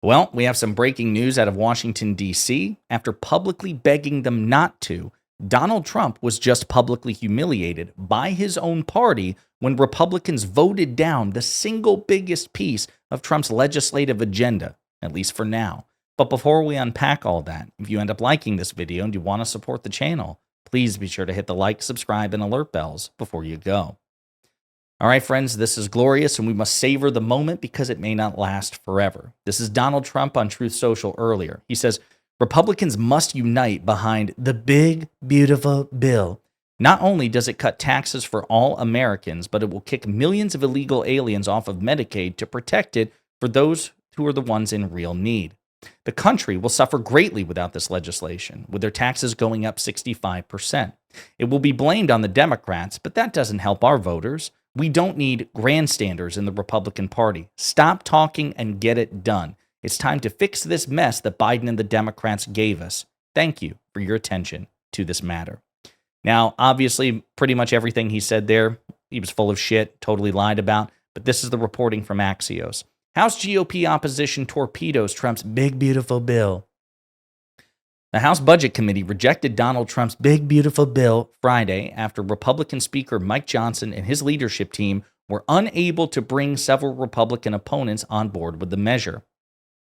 Well, we have some breaking news out of Washington, D.C. After publicly begging them not to, Donald Trump was just publicly humiliated by his own party when Republicans voted down the single biggest piece of Trump's legislative agenda, at least for now. But before we unpack all that, if you end up liking this video and you want to support the channel, please be sure to hit the like, subscribe, and alert bells before you go. All right, friends, this is glorious, and we must savor the moment because it may not last forever. This is Donald Trump on Truth Social earlier. He says, Republicans must unite behind the big, beautiful bill. Not only does it cut taxes for all Americans, but it will kick millions of illegal aliens off of Medicaid to protect it for those who are the ones in real need. The country will suffer greatly without this legislation, with their taxes going up 65%. It will be blamed on the Democrats, but that doesn't help our voters. We don't need grandstanders in the Republican Party. Stop talking and get it done. It's time to fix this mess that Biden and the Democrats gave us. Thank you for your attention to this matter. Now, obviously, pretty much everything he said there, he was full of shit, totally lied about, but this is the reporting from Axios. House GOP opposition torpedoes Trump's big, beautiful bill. The House Budget Committee rejected Donald Trump's big, beautiful bill Friday after Republican Speaker Mike Johnson and his leadership team were unable to bring several Republican opponents on board with the measure.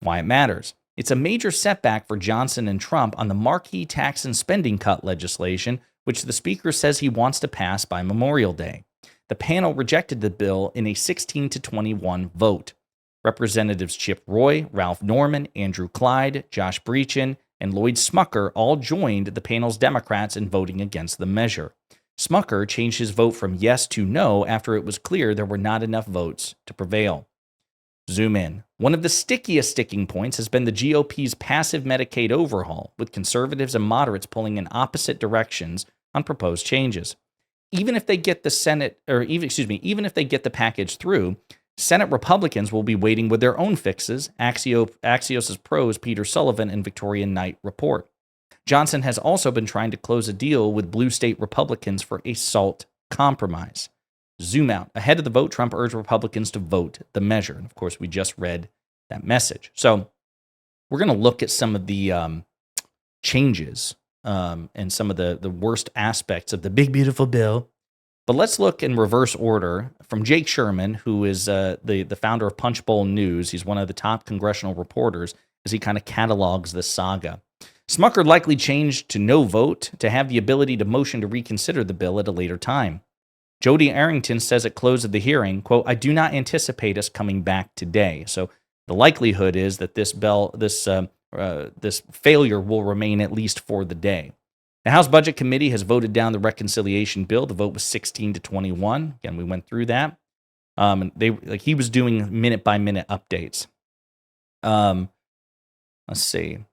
Why it matters. It's a major setback for Johnson and Trump on the marquee tax and spending cut legislation, which the Speaker says he wants to pass by Memorial Day. The panel rejected the bill in a 16-21 vote. Representatives Chip Roy, Ralph Norman, Andrew Clyde, Josh Breachin, and Lloyd Smucker all joined the panel's Democrats in voting against the measure. Smucker changed his vote from yes to no after it was clear there were not enough votes to prevail. Zoom in. One of the stickiest sticking points has been the GOP's passive Medicaid overhaul, with conservatives and moderates pulling in opposite directions on proposed changes. Even if they get even if they get the package through, Senate Republicans will be waiting with their own fixes, Axios' pros Peter Sullivan and Victoria Knight report. Johnson has also been trying to close a deal with blue state Republicans for a SALT compromise. Zoom out. Ahead of the vote, Trump urged Republicans to vote the measure. And of course, we just read that message. So we're going to look at some of the changes and some of the worst aspects of the big, beautiful bill. But let's look in reverse order from Jake Sherman, who is the founder of Punchbowl News. He's one of the top congressional reporters as he kind of catalogs this saga. Smucker likely changed to no vote to have the ability to motion to reconsider the bill at a later time. Jody Arrington says at close of the hearing, quote, I do not anticipate us coming back today. So the likelihood is that this failure will remain at least for the day. The House Budget Committee has voted down the reconciliation bill. The vote was 16-21. Again, we went through that. He was doing minute-by-minute updates. Let's see.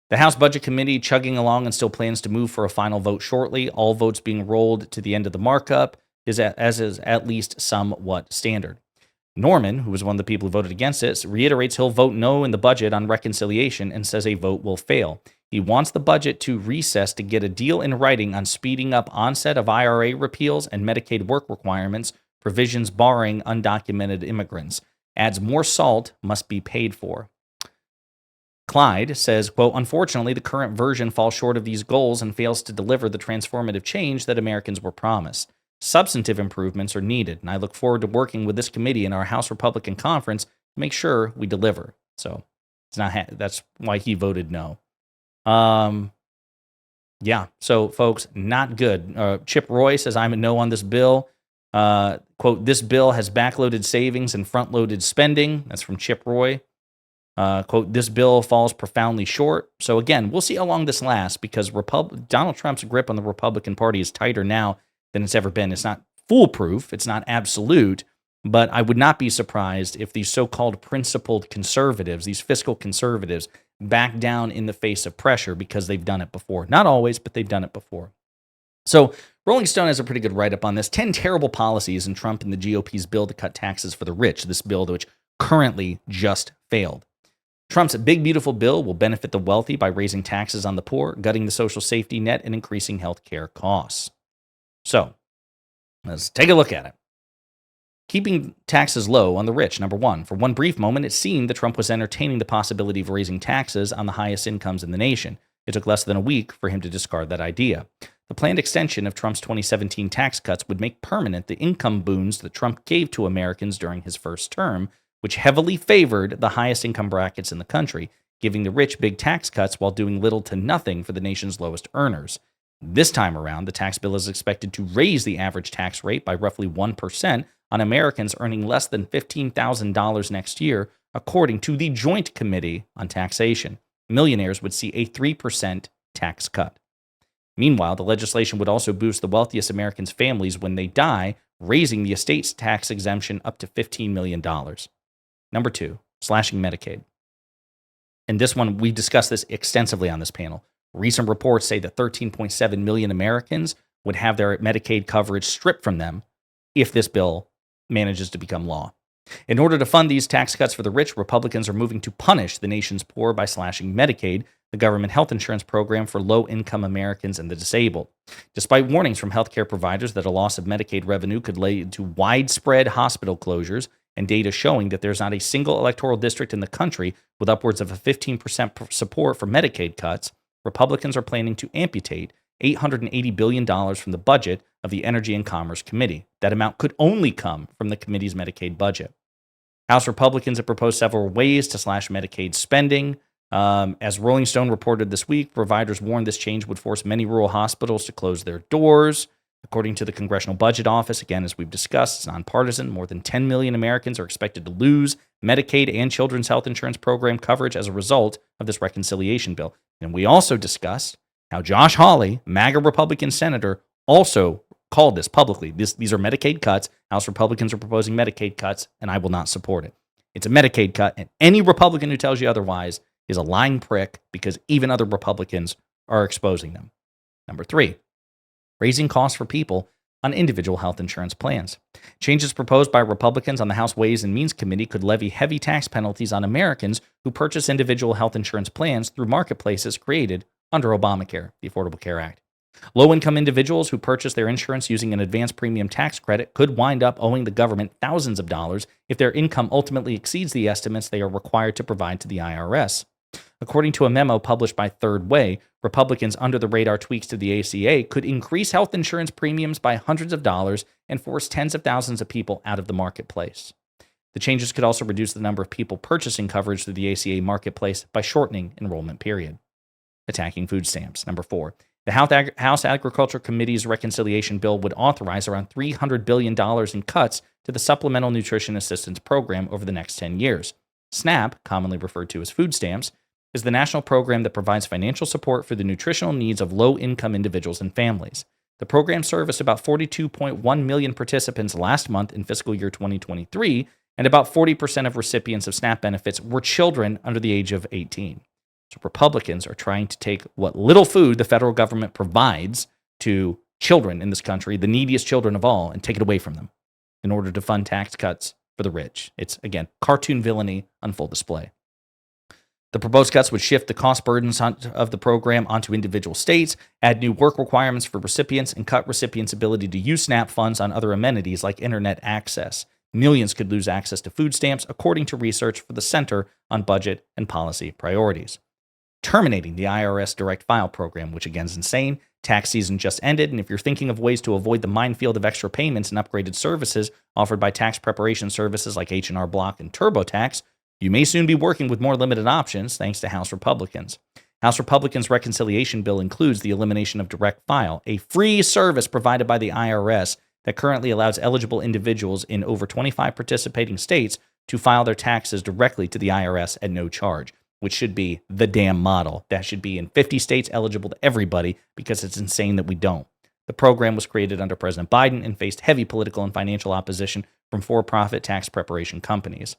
The House Budget Committee chugging along and still plans to move for a final vote shortly. All votes being rolled to the end of the markup is at least somewhat standard. Norman, who was one of the people who voted against it, reiterates he'll vote no in the budget on reconciliation and says a vote will fail. He wants the budget to recess to get a deal in writing on speeding up onset of IRA repeals and Medicaid work requirements, provisions barring undocumented immigrants. Adds more SALT must be paid for. Clyde says, quote, unfortunately, the current version falls short of these goals and fails to deliver the transformative change that Americans were promised. Substantive improvements are needed, and I look forward to working with this committee in our House Republican Conference to make sure we deliver. So that's why he voted no. Yeah, so folks, not good. Chip Roy says, I'm a no on this bill. Quote, this bill has backloaded savings and front-loaded spending. That's from Chip Roy. Quote, this bill falls profoundly short. So again, we'll see how long this lasts because Donald Trump's grip on the Republican Party is tighter now than it's ever been. It's not foolproof. It's not absolute. But I would not be surprised if these so-called principled conservatives, these fiscal conservatives, back down in the face of pressure because they've done it before. Not always, but they've done it before. So Rolling Stone has a pretty good write-up on this. 10 terrible policies in Trump and the GOP's bill to cut taxes for the rich, this bill which currently just failed. Trump's big, beautiful bill will benefit the wealthy by raising taxes on the poor, gutting the social safety net, and increasing health care costs. So let's take a look at it. Keeping taxes low on the rich, number one. For one brief moment, it seemed that Trump was entertaining the possibility of raising taxes on the highest incomes in the nation. It took less than a week for him to discard that idea. The planned extension of Trump's 2017 tax cuts would make permanent the income boons that Trump gave to Americans during his first term, which heavily favored the highest income brackets in the country, giving the rich big tax cuts while doing little to nothing for the nation's lowest earners. This time around, the tax bill is expected to raise the average tax rate by roughly 1% on Americans earning less than $15,000 next year, according to the Joint Committee on Taxation. Millionaires would see a 3% tax cut. Meanwhile, the legislation would also boost the wealthiest Americans' families when they die, raising the estate's tax exemption up to $15 million. Number two, slashing Medicaid. And this one, we discussed this extensively on this panel. Recent reports say that 13.7 million Americans would have their Medicaid coverage stripped from them if this bill manages to become law. In order to fund these tax cuts for the rich, Republicans are moving to punish the nation's poor by slashing Medicaid, the government health insurance program for low-income Americans and the disabled. Despite warnings from healthcare providers that a loss of Medicaid revenue could lead to widespread hospital closures, and data showing that there's not a single electoral district in the country with upwards of a 15% support for Medicaid cuts, Republicans are planning to amputate $880 billion from the budget of the Energy and Commerce Committee. That amount could only come from the committee's Medicaid budget. House Republicans have proposed several ways to slash Medicaid spending. As Rolling Stone reported this week, providers warned this change would force many rural hospitals to close their doors. According to the Congressional Budget Office, again, as we've discussed, it's nonpartisan. More than 10 million Americans are expected to lose Medicaid and children's health insurance program coverage as a result of this reconciliation bill. And we also discussed how Josh Hawley, MAGA Republican senator, also called this publicly. These are Medicaid cuts. House Republicans are proposing Medicaid cuts, and I will not support it. It's a Medicaid cut, and any Republican who tells you otherwise is a lying prick because even other Republicans are exposing them. Number three, raising costs for people on individual health insurance plans. Changes proposed by Republicans on the House Ways and Means Committee could levy heavy tax penalties on Americans who purchase individual health insurance plans through marketplaces created under Obamacare, the Affordable Care Act. Low-income individuals who purchase their insurance using an advanced premium tax credit could wind up owing the government thousands of dollars if their income ultimately exceeds the estimates they are required to provide to the IRS. According to a memo published by Third Way, Republicans' under-the-radar tweaks to the ACA could increase health insurance premiums by hundreds of dollars and force tens of thousands of people out of the marketplace. The changes could also reduce the number of people purchasing coverage through the ACA marketplace by shortening enrollment period. Attacking food stamps. Number four, the House Agriculture Committee's reconciliation bill would authorize around $300 billion in cuts to the Supplemental Nutrition Assistance Program over the next 10 years. SNAP, commonly referred to as food stamps, is the national program that provides financial support for the nutritional needs of low-income individuals and families. The program serviced about 42.1 million participants last month in fiscal year 2023, and about 40% of recipients of SNAP benefits were children under the age of 18. So Republicans are trying to take what little food the federal government provides to children in this country, the neediest children of all, and take it away from them in order to fund tax cuts for the rich. It's, again, cartoon villainy on full display. The proposed cuts would shift the cost burdens of the program onto individual states, add new work requirements for recipients, and cut recipients' ability to use SNAP funds on other amenities like internet access. Millions could lose access to food stamps, according to research for the Center on Budget and Policy Priorities. Terminating the IRS Direct File program, which again is insane. Tax season just ended, and if you're thinking of ways to avoid the minefield of extra payments and upgraded services offered by tax preparation services like H&R Block and TurboTax, you may soon be working with more limited options thanks to House Republicans. House Republicans' reconciliation bill includes the elimination of Direct File, a free service provided by the IRS that currently allows eligible individuals in over 25 participating states to file their taxes directly to the IRS at no charge, which should be the damn model. That should be in 50 states eligible to everybody because it's insane that we don't. The program was created under President Biden and faced heavy political and financial opposition from for-profit tax preparation companies.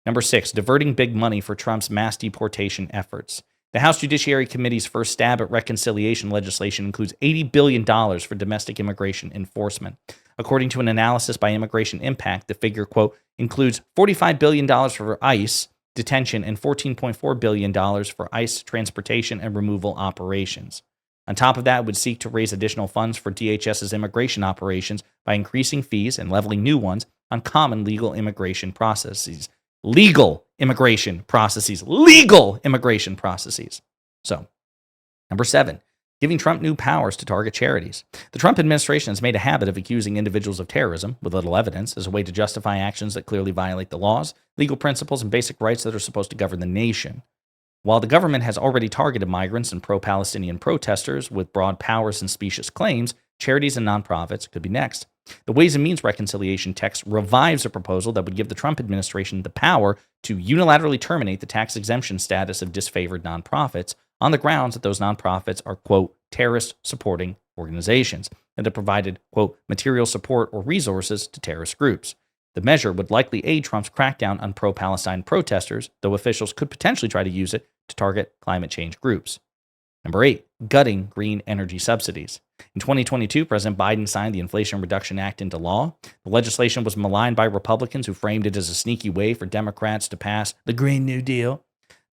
Number six, diverting big money for Trump's mass deportation efforts. The House Judiciary Committee's first stab at reconciliation legislation includes $80 billion for domestic immigration enforcement. According to an analysis by Immigration Impact, the figure, quote, includes $45 billion for ICE detention and $14.4 billion for ICE transportation and removal operations. On top of that, it would seek to raise additional funds for DHS's immigration operations by increasing fees and leveling new ones, on common legal immigration processes. Legal immigration processes. Legal immigration processes. So, number 7, giving Trump new powers to target charities. The Trump administration has made a habit of accusing individuals of terrorism with little evidence as a way to justify actions that clearly violate the laws, legal principles, and basic rights that are supposed to govern the nation. While the government has already targeted migrants and pro-Palestinian protesters with broad powers and specious claims, charities and nonprofits could be next. The Ways and Means Reconciliation text revives a proposal that would give the Trump administration the power to unilaterally terminate the tax exemption status of disfavored nonprofits on the grounds that those nonprofits are, quote, terrorist supporting organizations and have provided, quote, material support or resources to terrorist groups. The measure would likely aid Trump's crackdown on pro-Palestine protesters, though officials could potentially try to use it to target climate change groups. Number 8, gutting green energy subsidies. In 2022, President Biden signed the Inflation Reduction Act into law. The legislation was maligned by Republicans who framed it as a sneaky way for Democrats to pass the Green New Deal.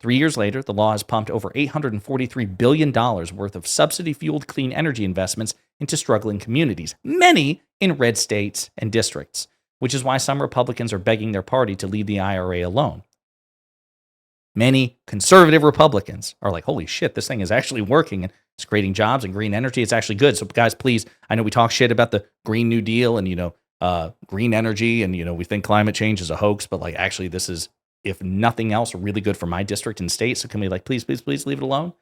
3 years later, the law has pumped over $843 billion worth of subsidy-fueled clean energy investments into struggling communities, many in red states and districts, which is why some Republicans are begging their party to leave the IRA alone. Many conservative Republicans are like, holy shit, this thing is actually working and it's creating jobs and green energy. It's actually good. So guys, please, I know we talk shit about the Green New Deal and, green energy and, we think climate change is a hoax, but like actually this is, if nothing else, really good for my district and state. So can we please leave it alone?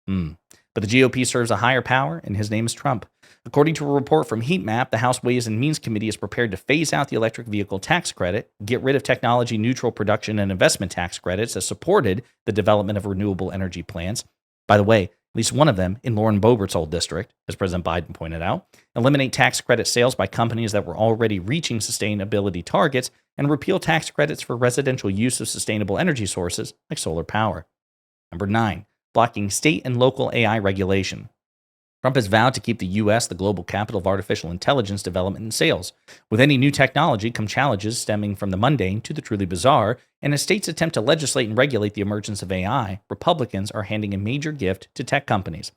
But the GOP serves a higher power, and his name is Trump. According to a report from Heat Map, the House Ways and Means Committee is prepared to phase out the electric vehicle tax credit, get rid of technology-neutral production and investment tax credits that supported the development of renewable energy plants. By the way, at least one of them in Lauren Boebert's old district, as President Biden pointed out, eliminate tax credit sales by companies that were already reaching sustainability targets, and repeal tax credits for residential use of sustainable energy sources like solar power. Number 9, blocking state and local AI regulation. Trump has vowed to keep the U.S. the global capital of artificial intelligence development and sales. With any new technology come challenges stemming from the mundane to the truly bizarre, and as states attempt to legislate and regulate the emergence of AI, Republicans are handing a major gift to tech companies.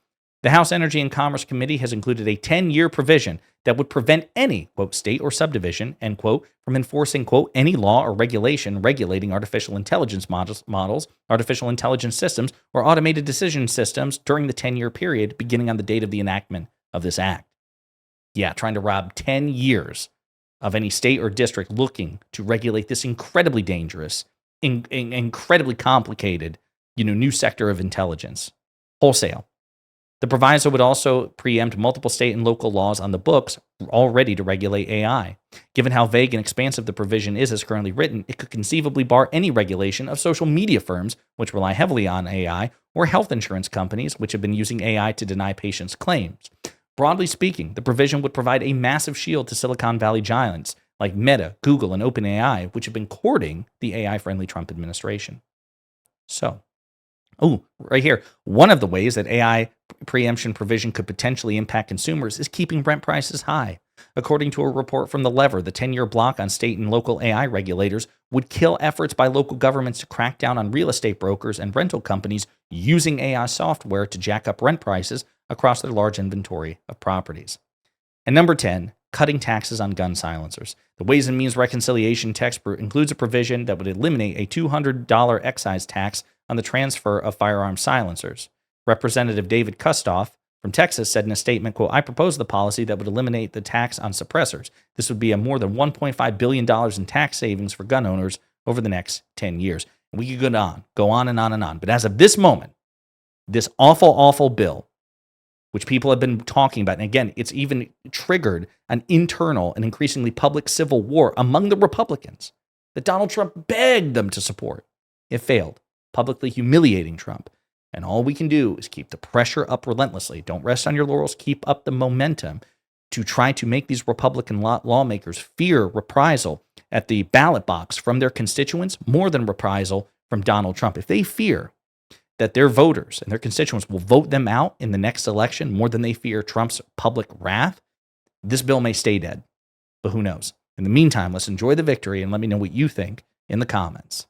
The House Energy and Commerce Committee has included a 10-year provision that would prevent any, quote, state or subdivision, end quote, from enforcing, quote, any law or regulation regulating artificial intelligence models, artificial intelligence systems, or automated decision systems during the 10-year period beginning on the date of the enactment of this act. Yeah, trying to rob 10 years of any state or district looking to regulate this incredibly dangerous, incredibly complicated, new sector of intelligence. Wholesale. The proviso would also preempt multiple state and local laws on the books already to regulate AI. Given how vague and expansive the provision is as currently written, it could conceivably bar any regulation of social media firms, which rely heavily on AI, or health insurance companies, which have been using AI to deny patients' claims. Broadly speaking, the provision would provide a massive shield to Silicon Valley giants like Meta, Google, and OpenAI, which have been courting the AI-friendly Trump administration. So, right here. One of the ways that AI preemption provision could potentially impact consumers is keeping rent prices high. According to a report from The Lever, the 10-year block on state and local AI regulators would kill efforts by local governments to crack down on real estate brokers and rental companies using AI software to jack up rent prices across their large inventory of properties. And number 10, cutting taxes on gun silencers. The Ways and Means Reconciliation text includes a provision that would eliminate a $200 excise tax on the transfer of firearm silencers. Representative David Kustoff from Texas said in a statement, quote, I propose the policy that would eliminate the tax on suppressors. This would be a more than $1.5 billion in tax savings for gun owners over the next 10 years. And we could go on and on and on. But as of this moment, this awful, awful bill, which people have been talking about, and again, it's even triggered an internal and increasingly public civil war among the Republicans that Donald Trump begged them to support. It failed, publicly humiliating Trump. And all we can do is keep the pressure up relentlessly. Don't rest on your laurels. Keep up the momentum to try to make these Republican lawmakers fear reprisal at the ballot box from their constituents more than reprisal from Donald Trump. If they fear that their voters and their constituents will vote them out in the next election more than they fear Trump's public wrath, this bill may stay dead. But who knows? In the meantime, let's enjoy the victory and let me know what you think in the comments.